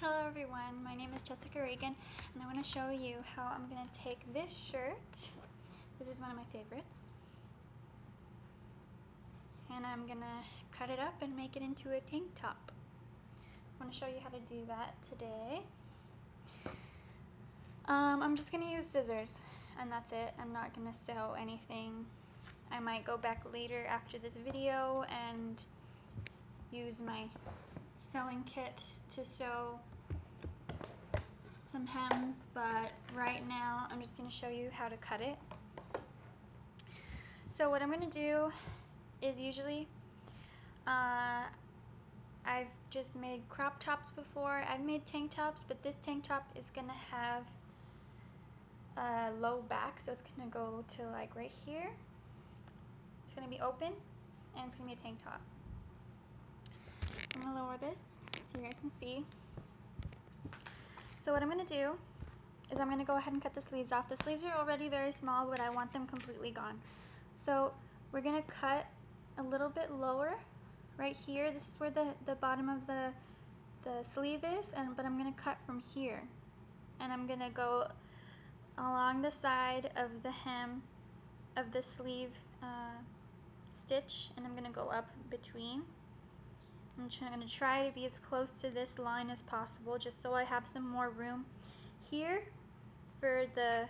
Hello everyone, my name is Jessica Reagan and I want to show you how I'm going to take this shirt, this is one of my favorites, and I'm going to cut it up and make it into a tank top. So I want to show you how to do that today. I'm just going to use scissors and that's it. I'm not going to sew anything. I might go back later after this video and use my sewing kit to sew some hems, but right now I'm just going to show you how to cut it. So what I'm going to do is usually I've just made crop tops before. I've made tank tops, but this tank top is going to have a low back, so it's going to go to like right here. It's going to be open and it's going to be a tank top. So I'm going to lower this so you guys can see. So what I'm going to do is I'm going to go ahead and cut the sleeves off. The sleeves are already very small, but I want them completely gone. So we're going to cut a little bit lower right here. This is where the bottom of the sleeve is, but I'm going to cut from here. And I'm going to go along the side of the hem of the sleeve stitch, and I'm going to go up between. I'm going to try to be as close to this line as possible, just so I have some more room here for the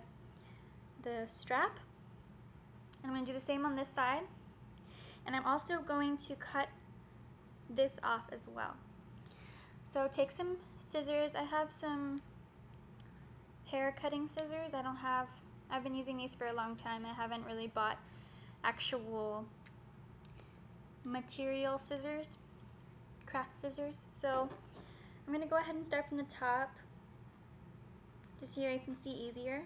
strap. And I'm going to do the same on this side. And I'm also going to cut this off as well. So take some scissors. I have some hair cutting scissors. I've been using these for a long time. I haven't really bought actual material scissors, craft scissors. So I'm going to go ahead and start from the top, just so you guys can see easier.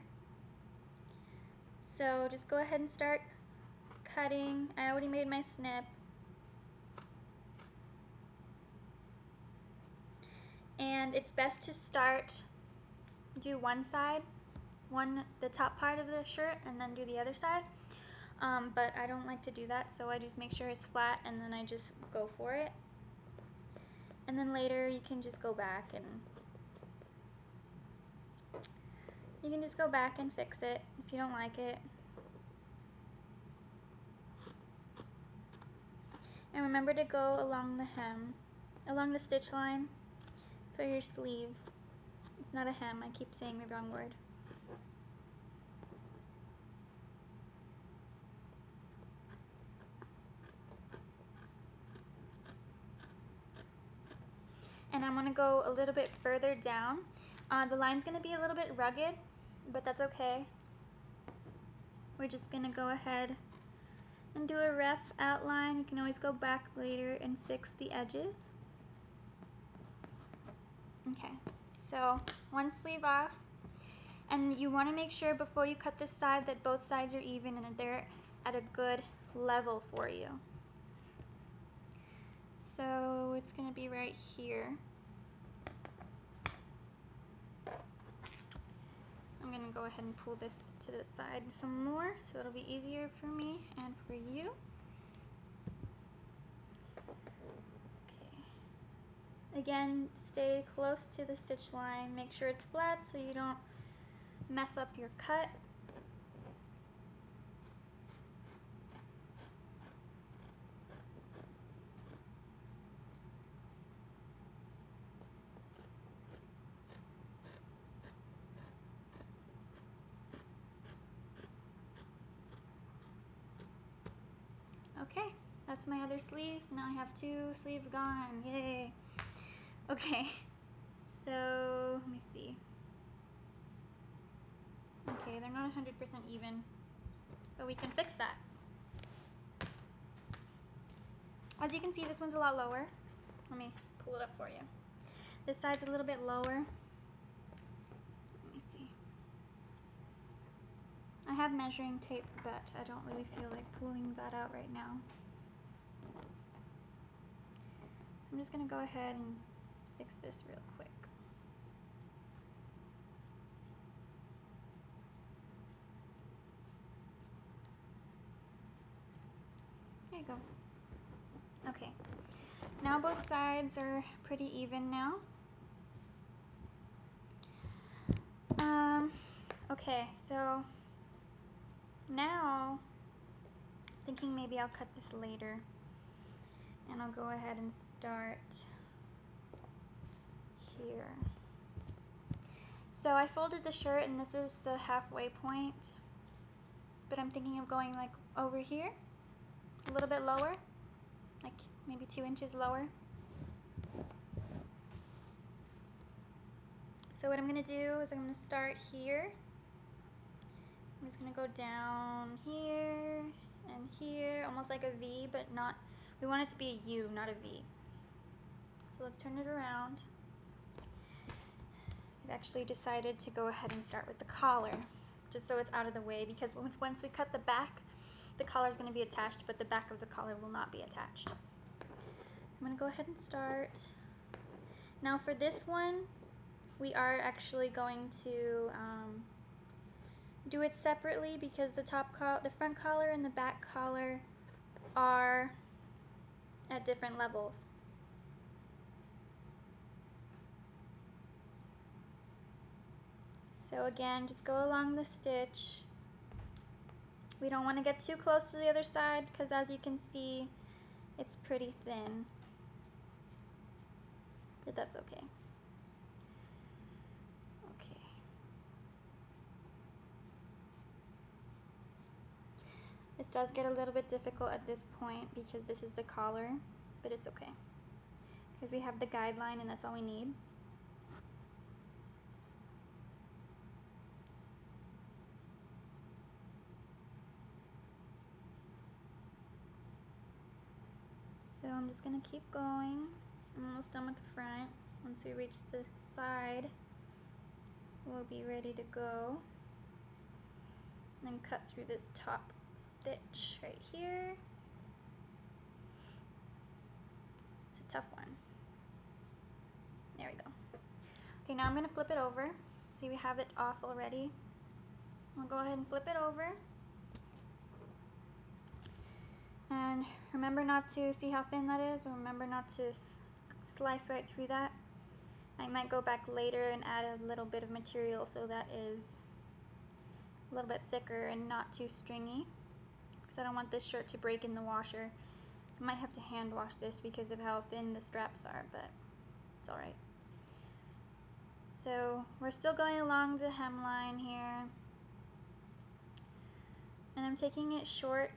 So just go ahead and start cutting. I already made my snip. And it's best to do one side, the top part of the shirt, and then do the other side. But I don't like to do that, so I just make sure it's flat and then I just go for it. And then later you can just go back and fix it if you don't like it. And remember to go along the hem, along the stitch line for your sleeve. It's not a hem, I keep saying the wrong word. And I'm going to go a little bit further down. The line's going to be a little bit rugged, but that's okay. We're just going to go ahead and do a rough outline. You can always go back later and fix the edges. Okay, so one sleeve off. And you want to make sure before you cut this side that both sides are even and that they're at a good level for you. So it's going to be right here. I'm going to go ahead and pull this to the side some more so it'll be easier for me and for you. Okay. Again, stay close to the stitch line. Make sure it's flat so you don't mess up your cut. Okay, that's my other sleeves. Now I have two sleeves gone. Yay! Okay, so let me see. Okay, they're not 100% even, but we can fix that. As you can see, this one's a lot lower. Let me pull it up for you. This side's a little bit lower. Let me see. I have measuring tape, but I don't really feel like pulling that out right now. So I'm just going to go ahead and fix this real quick. There you go. Okay, now both sides are pretty even now. Okay, so now thinking maybe I'll cut this later, and I'll go ahead and start here. So I folded the shirt, and this is the halfway point, but I'm thinking of going like over here, a little bit lower, like maybe 2 inches lower. So what I'm going to do is I'm going to start here. I'm just going to go down here and here, almost like a V, but not, we want it to be a U, not a V. So let's turn it around. I've actually decided to go ahead and start with the collar, just so it's out of the way, because once we cut the back, the collar is going to be attached, but the back of the collar will not be attached. I'm going to go ahead and start. Now for this one, we are actually going to do it separately, because the front collar and the back collar are at different levels. So again, just go along the stitch. We don't want to get too close to the other side, because as you can see, it's pretty thin, but that's okay. Okay. This does get a little bit difficult at this point because this is the collar, but it's okay, because we have the guideline and that's all we need. So I'm just going to keep going. I'm almost done with the front. Once we reach the side, we'll be ready to go. And then cut through this top stitch right here. It's a tough one. There we go. Okay, now I'm going to flip it over. See, we have it off already. I'll go ahead and flip it over. And remember not to, see how thin that is? Remember not to slice right through that. I might go back later and add a little bit of material so that is a little bit thicker and not too stringy, because I don't want this shirt to break in the washer. I might have to hand wash this because of how thin the straps are, but it's alright. So we're still going along the hemline here, and I'm taking it short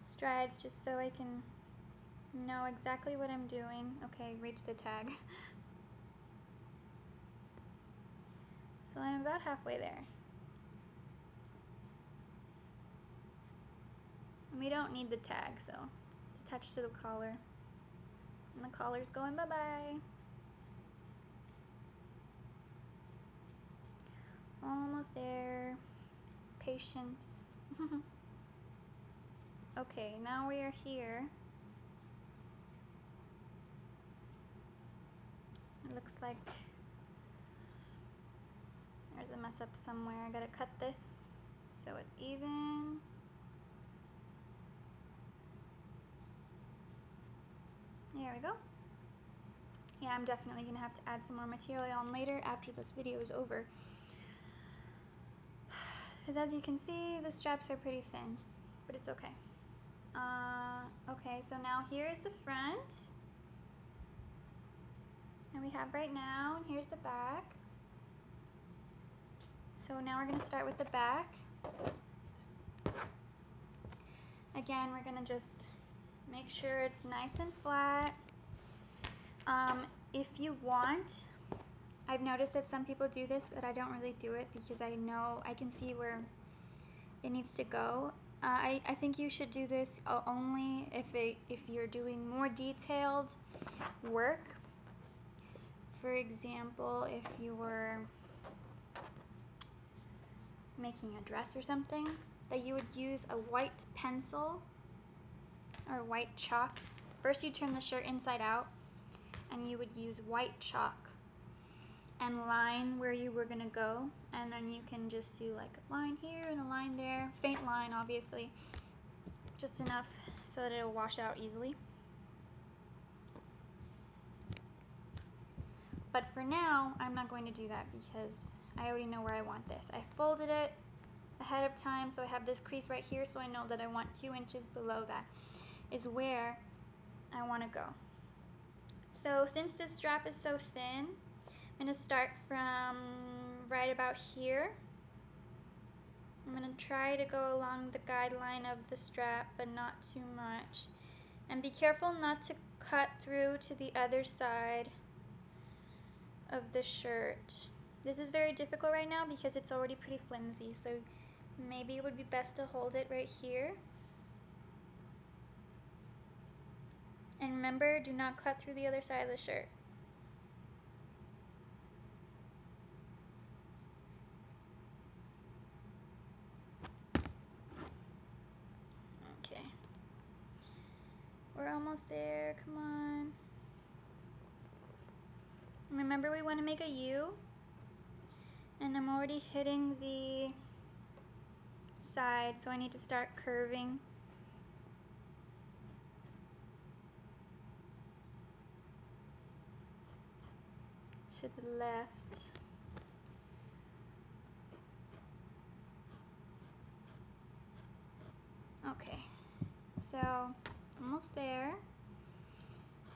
strides, just so I can know exactly what I'm doing. Okay, reach the tag. So I'm about halfway there. And we don't need the tag, so it's attached to the collar. And the collar's going bye-bye. Almost there. Patience. Okay, now we are here. It looks like there's a mess up somewhere. I gotta cut this so it's even. There we go. Yeah, I'm definitely gonna have to add some more material on later after this video is over. Because as you can see, the straps are pretty thin, but it's okay. Okay, so now here's the front. And we have right now, and here's the back. So now we're going to start with the back. Again, we're going to just make sure it's nice and flat. If you want, I've noticed that some people do this, but I don't really do it because I know I can see where it needs to go. I think you should do this only if you're doing more detailed work. For example, if you were making a dress or something, that you would use a white pencil or white chalk. First you turn the shirt inside out, and you would use white chalk and line where you were going to go, and then you can just do like a line here and a line there, faint line obviously, just enough so that it'll wash out easily. But for now, I'm not going to do that because I already know where I want this. I folded it ahead of time, so I have this crease right here, so I know that I want 2 inches below that is where I want to go. So since this strap is so thin, I'm going to start from right about here. I'm going to try to go along the guideline of the strap, but not too much. And be careful not to cut through to the other side of the shirt. This is very difficult right now because it's already pretty flimsy, so maybe it would be best to hold it right here. And remember, do not cut through the other side of the shirt. Okay. We're almost there, come on. Remember, we want to make a U, and I'm already hitting the side, so I need to start curving. To the left. Okay, so almost there.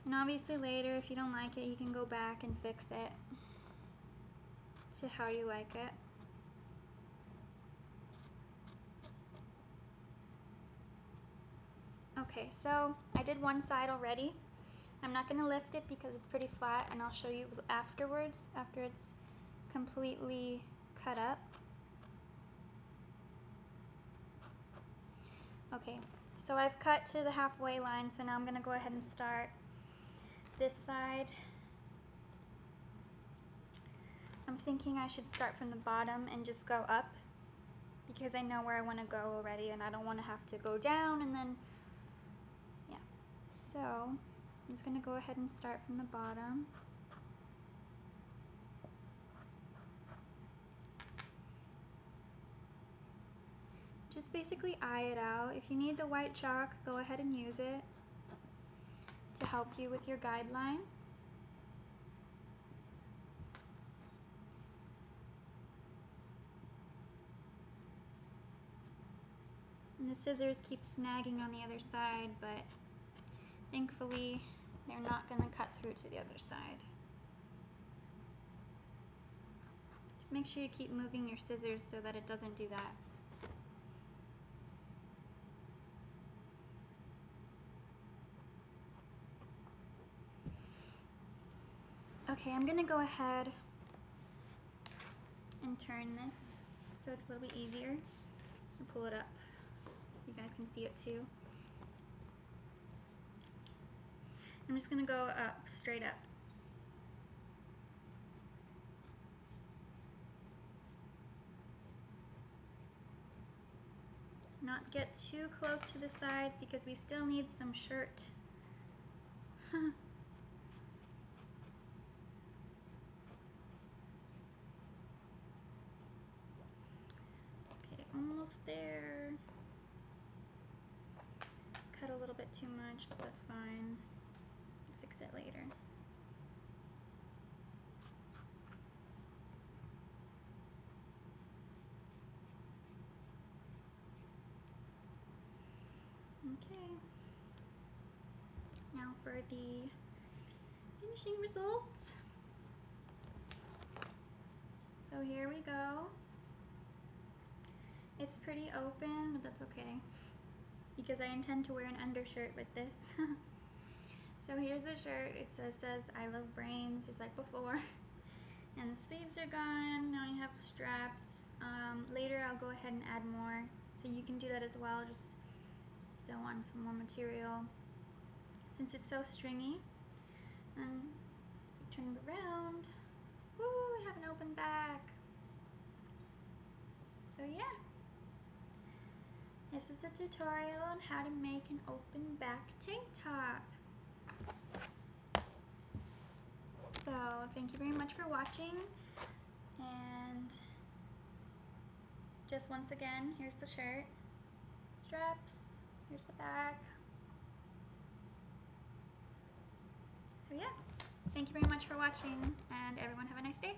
And obviously later, if you don't like it, you can go back and fix it to how you like it. Okay, so I did one side already. I'm not going to lift it because it's pretty flat, and I'll show you afterwards, after it's completely cut up. Okay, so I've cut to the halfway line, so now I'm going to go ahead and start this side. I'm thinking I should start from the bottom and just go up because I know where I want to go already, and I don't want to have to go down and then, yeah. So I'm just going to go ahead and start from the bottom. Just basically eye it out. If you need the white chalk, go ahead and use it to help you with your guideline. And the scissors keep snagging on the other side, but thankfully they're not going to cut through to the other side. Just make sure you keep moving your scissors so that it doesn't do that. Okay, I'm going to go ahead and turn this so it's a little bit easier. I'll pull it up so you guys can see it too. I'm just going to go up, straight up. Not get too close to the sides because we still need some shirt. Okay, almost there. Cut a little bit too much, but that's fine. Fix it later. Okay. Now for the finishing results. So here we go. It's pretty open, but that's okay because I intend to wear an undershirt with this. So here's the shirt. It says I love brains, just like before. And the sleeves are gone. Now you have straps. Later I'll go ahead and add more, so you can do that as well. Just sew on some more material since it's so stringy. And turn it around. Woo, we have an open back. So yeah, this is a tutorial on how to make an open back tank top. So thank you very much for watching, and just once again, here's the shirt, straps, here's the back. So yeah, thank you very much for watching, and and everyone have a nice day.